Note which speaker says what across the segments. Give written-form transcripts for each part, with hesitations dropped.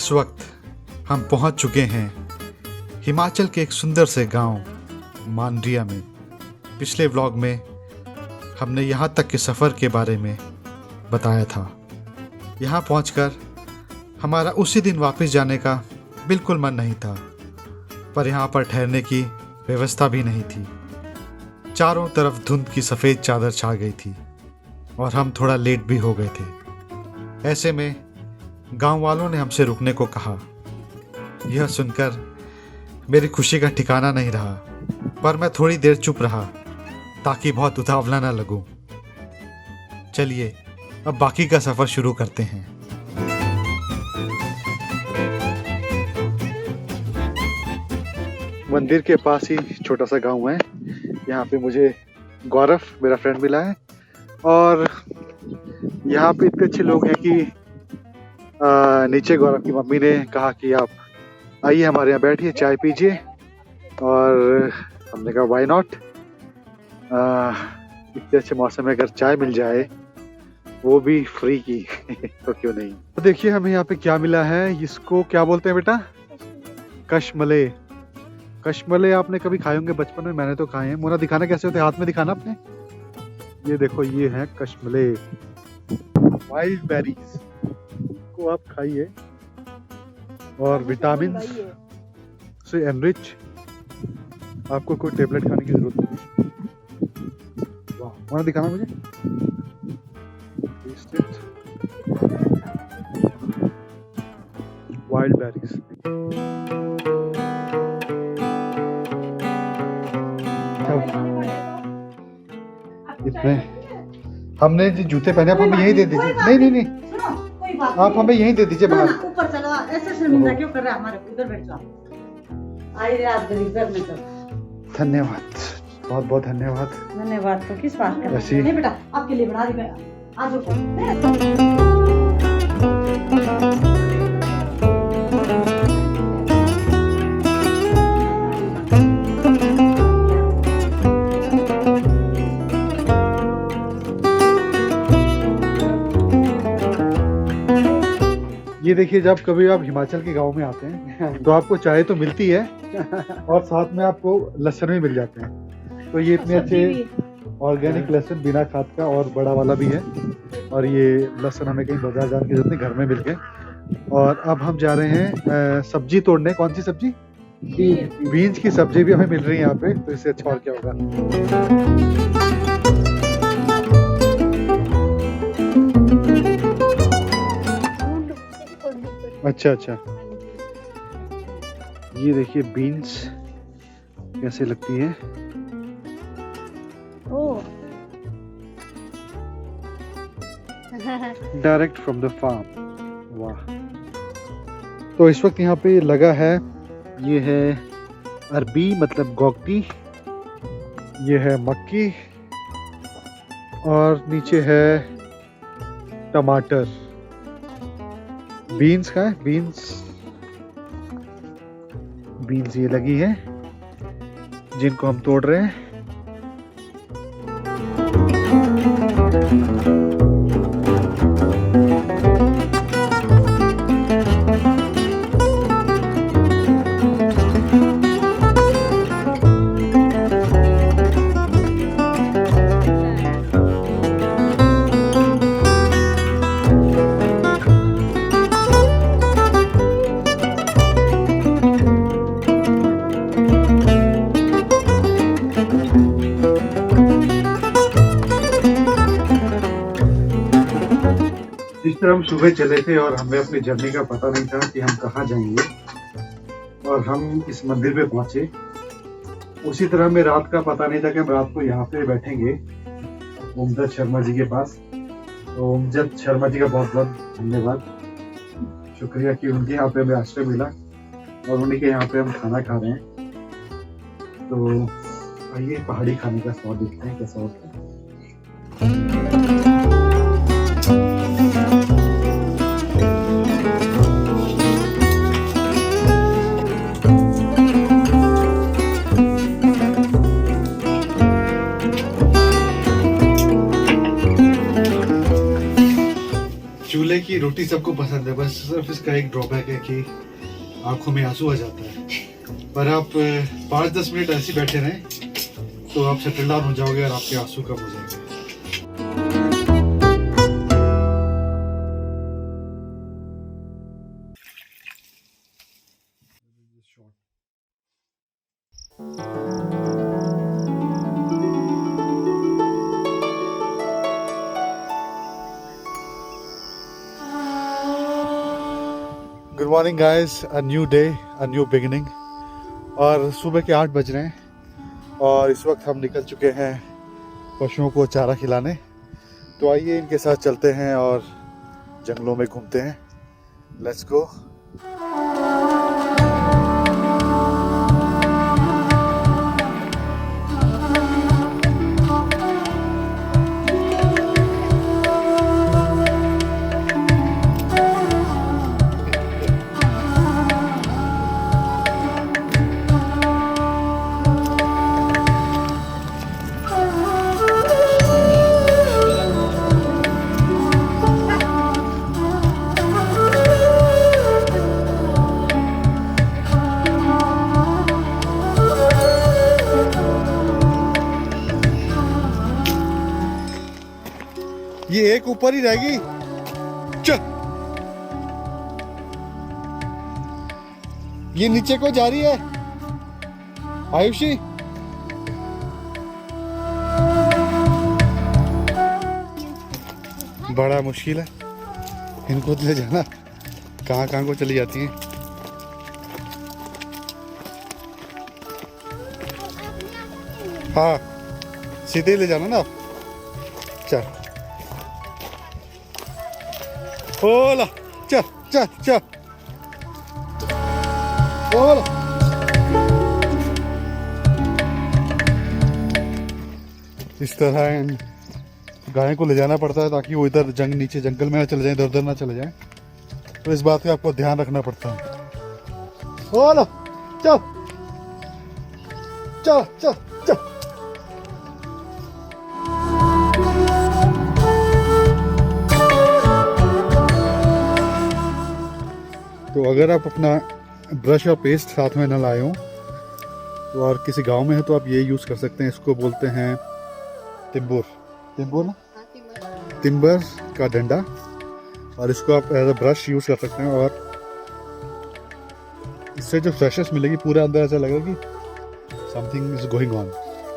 Speaker 1: इस वक्त हम पहुंच चुके हैं हिमाचल के एक सुंदर से गांव मांड्रिया में। पिछले व्लॉग में हमने यहाँ तक के सफ़र के बारे में बताया था। यहाँ पहुंचकर हमारा उसी दिन वापस जाने का बिल्कुल मन नहीं था, पर यहाँ पर ठहरने की व्यवस्था भी नहीं थी। चारों तरफ धुंध की सफ़ेद चादर छा गई थी और हम थोड़ा लेट भी हो गए थे। ऐसे में गांव वालों ने हमसे रुकने को कहा। यह सुनकर मेरी खुशी का ठिकाना नहीं रहा, पर मैं थोड़ी देर चुप रहा ताकि बहुत उतावला ना लगूं। चलिए अब बाकी का सफ़र शुरू करते हैं। मंदिर के पास ही छोटा सा गांव है। यहाँ पे मुझे गौरव मेरा फ्रेंड मिला है और यहाँ पे इतने अच्छे लोग हैं कि नीचे गौरव की मम्मी ने कहा कि आप आइए हमारे यहाँ बैठिए, चाय पीजिए, और हमने कहा व्हाई नॉट। इतने अच्छे मौसम में अगर चाय मिल जाए वो भी फ्री की तो क्यों नहीं। तो देखिए हमें यहाँ पे क्या मिला है। इसको क्या बोलते हैं बेटा? कशमले। कशमले आपने कभी खाए होंगे बचपन में, मैंने तो खाए हैं। मोना दिखाना कैसे होते हैं, हाथ में दिखाना अपने। ये देखो, ये है कशमले, वाइल्ड बेरीज को आप खाइए और विटामिन से एनरिच। आपको कोई टेबलेट खाने की जरूरत नहीं। वाह, मोना दिखाना मुझे। Wild berries. इतने हमने जो जूते पहने आप हमें यही दे दीजिए। नहीं नहीं नहीं, आप हमें यहीं दे दीजिए बाहर।
Speaker 2: ऊपर चलो, ऐसे शर्मिंदा क्यों कर रहा है? हमारे इधर बैठ जाओ। आइए आप घर में। तो
Speaker 1: धन्यवाद, बहुत बहुत धन्यवाद।
Speaker 2: धन्यवाद तो किस बात का?
Speaker 1: ऐसी
Speaker 2: नहीं बेटा, आपके लिए बना रही मैं। आ जाओ।
Speaker 1: ये देखिए, जब कभी आप हिमाचल के गांव में आते हैं तो आपको चाय तो मिलती है और साथ में आपको लहसुन भी मिल जाते हैं। तो ये इतने अच्छे ऑर्गेनिक लहसुन बिना खाद का और बड़ा वाला भी है। और ये लहसुन हमें कहीं बाजार जाने की जरूरत नहीं, घर में मिल गए। और अब हम जा रहे हैं सब्जी तोड़ने। कौन सी सब्जी? बीन्स की सब्जी भी हमें मिल रही है यहाँ पे, तो इससे अच्छा और क्या होगा। अच्छा अच्छा, ये देखिए बीन्स कैसे लगती है। Direct from the farm. वाह। तो इस वक्त यहाँ पे लगा है, ये है अरबी मतलब गोगती, ये है मक्की और नीचे है टमाटर। बीन्स का है, बीन्स ये लगी है जिनको हम तोड़ रहे हैं। जिस तरह हम सुबह चले थे और हमें अपनी जर्नी का पता नहीं था कि हम कहाँ जाएंगे, और हम इस मंदिर पे पहुंचे, उसी तरह हमें रात का पता नहीं था कि हम रात को यहाँ पे बैठेंगे ओमदत्त शर्मा जी के पास। तो ओमदत्त शर्मा जी का बहुत बहुत धन्यवाद, शुक्रिया कि उनके यहाँ पे हमें आश्रय मिला और उन्हीं के यहाँ पे हम खाना खा रहे हैं। तो आइए पहाड़ी खाने का स्वाद देखते हैं कैसा होता है। रोटी सबको पसंद है, बस सिर्फ इसका एक ड्रॉबैक है कि आंखों में आंसू आ जाता है। पर आप 5-10 मिनट ऐसे बैठे रहें तो आप सेटल डाउन हो जाओगे और आपके आंसू कम हो जाएंगे। Good morning guys, a new day, a new beginning. और सुबह के 8 बज रहे हैं और इस वक्त हम निकल चुके हैं पशुओं को चारा खिलाने। तो आइए इनके साथ चलते हैं और जंगलों में घूमते हैं। Let's go. ये एक ऊपर ही रहेगी। चल, ये नीचे को जा रही है आयुषी। बड़ा मुश्किल है इनको ले जाना, कहाँ कहाँ को चली जाती हैं। हाँ, सीधे ले जाना ना आप। चल ओला, चल चल चल ओला। इस तरह इन गाय को ले जाना पड़ता है ताकि वो इधर नीचे जंगल में ना चले जाए, इधर उधर ना चले जाए। तो इस बात का आपको ध्यान रखना पड़ता है। ओला, चल चल चल चल। तो अगर आप अपना ब्रश और पेस्ट साथ में न लाए हो तो और किसी गांव में है तो आप ये यूज़ कर सकते हैं। इसको बोलते हैं तिम्बुर। तिम्बुर ना, तिम्बर का डंडा। और इसको आप एज अ ब्रश यूज़ कर सकते हैं और इससे जो फ्रेशनेस मिलेगी पूरा अंदर ऐसा लगेगा कि something is going on.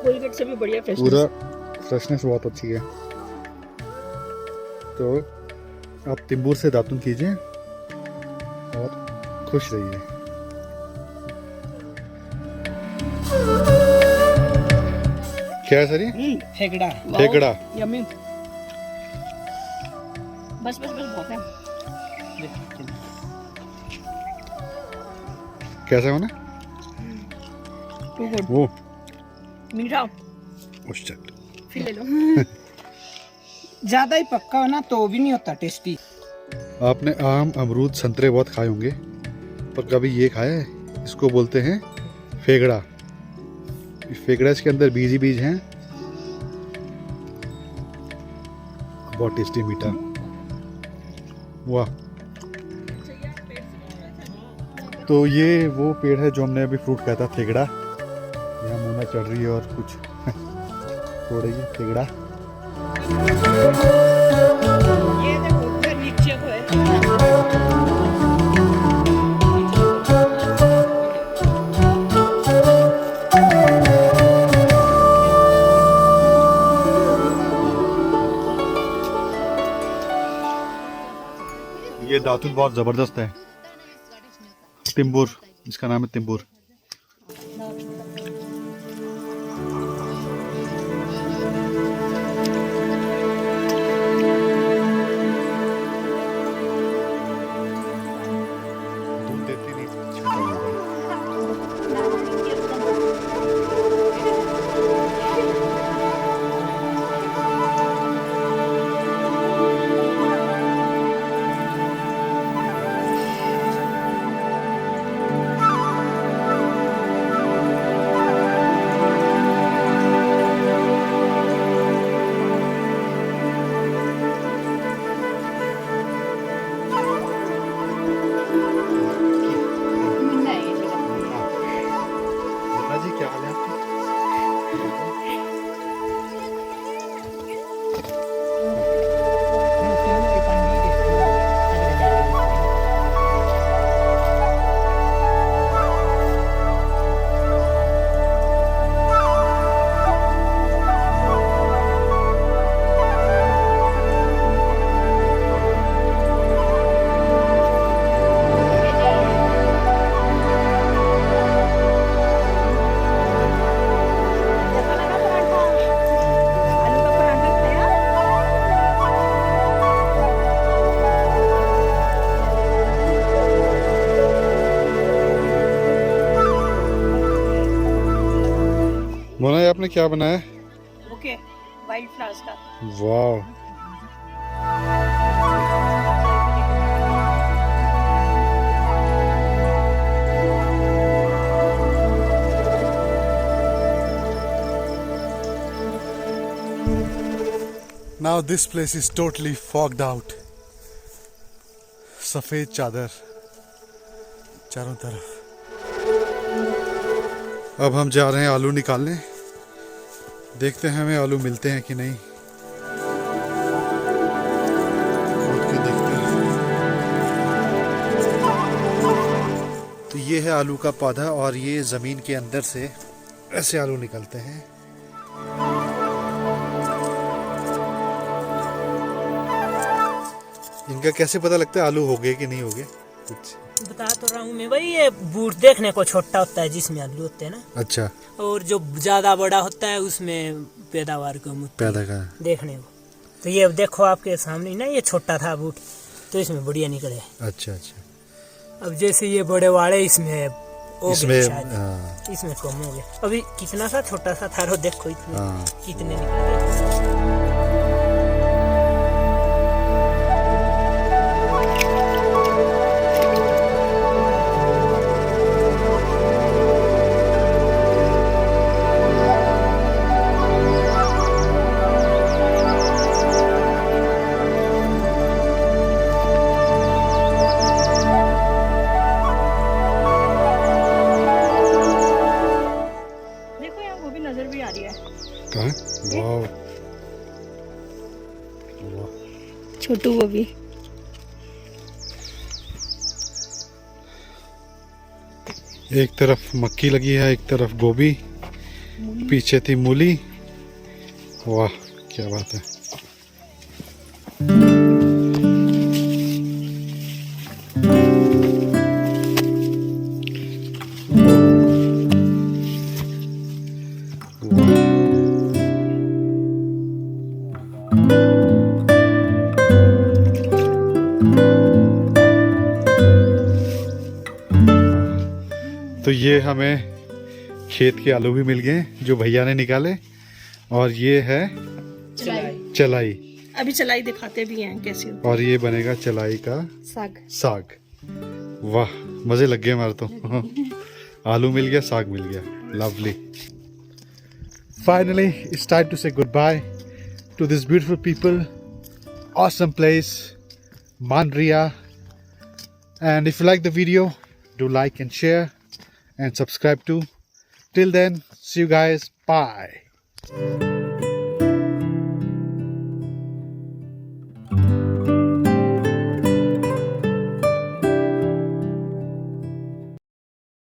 Speaker 3: Colgate से भी बढ़िया फ्रेशनेस,
Speaker 1: पूरा फ्रेशनेस बहुत अच्छी है। तो आप तिम्बुर से दातुन कीजिए और खुश रहिए। क्या है सर ये?
Speaker 3: फेगड़ा।
Speaker 1: फेगड़ा।
Speaker 3: यम्मी। बस बस बस बहुत है।
Speaker 1: कैसा होना?
Speaker 3: Too good.
Speaker 1: वो
Speaker 3: मीठा।
Speaker 1: उस
Speaker 3: फिर ले लो। ज्यादा ही पक्का हो ना तो भी नहीं होता टेस्टी।
Speaker 1: आपने आम, अमरूद, संतरे बहुत खाए होंगे पर कभी ये खाया है? इसको बोलते हैं फेगड़ा। फेगड़ा, इसके अंदर बीज ही बीज हैं। बहुत टेस्टी, मीठा। वाह। तो ये वो पेड़ है जो हमने अभी फ्रूट खाया था, फेगड़ा। यहाँ मोना चढ़ रही है और कुछ तोड़ रही है फेगड़ा।
Speaker 3: ये देखो उधर नीचे को है।
Speaker 1: ये दातुन बहुत जबरदस्त है। तिम्बुर, इसका नाम है तिम्बुर। मोना, ये आपने क्या बनाया?
Speaker 3: ओके, वाइल्ड फ्लावर्स का।
Speaker 1: वाह, now this place is totally fogged out. सफेद चादर चारों तरफ। अब हम जा रहे हैं आलू निकालने। देखते हैं हमें आलू मिलते हैं कि नहीं। खोद के देखते हैं। तो ये है आलू का पौधा और ये ज़मीन के अंदर से ऐसे आलू निकलते हैं। इनका कैसे पता लगता है आलू हो गए कि नहीं हो गए? कुछ
Speaker 4: बता तो रहा हूँ मैं भाई, ये बूट देखने को छोटा होता है जिसमें आलू होते हैं ना,
Speaker 1: अच्छा,
Speaker 4: और जो ज्यादा बड़ा होता है उसमें पैदावार कम होती है
Speaker 1: पैदा का।
Speaker 4: देखने को। तो ये देखो आपके सामने ना, ये छोटा था बूट तो इसमें बढ़िया निकले।
Speaker 1: अच्छा अच्छा।
Speaker 4: अब जैसे ये बड़े वाले इसमें हो गए
Speaker 1: इसमें
Speaker 4: शायद, इसमें कम हो गए। अभी कितना सा छोटा सा था, देखो इतने
Speaker 1: हाँ।
Speaker 4: कितने निकले।
Speaker 3: देखो यहाँ वो भी नजर भी आ रही है।
Speaker 1: कहाँ? वाह वाह।
Speaker 3: छोटू वो भी।
Speaker 1: एक तरफ मक्की लगी है, एक तरफ गोभी, पीछे थी मूली। वाह, क्या बात है। तो ये हमें खेत के आलू भी मिल गए जो भैया ने निकाले, और ये है चलाई।
Speaker 3: अभी चलाई दिखाते भी हैं कैसे होती
Speaker 1: और ये बनेगा चलाई का
Speaker 3: है।
Speaker 1: साग। वाह, मजे लग गए हमारे तो। आलू मिल गया, साग मिल गया, lovely. Finally, it's time to say goodbye to this beautiful people, awesome place, Mandria. And if you like the video, do like and share and subscribe too. Till then, see you guys. Bye.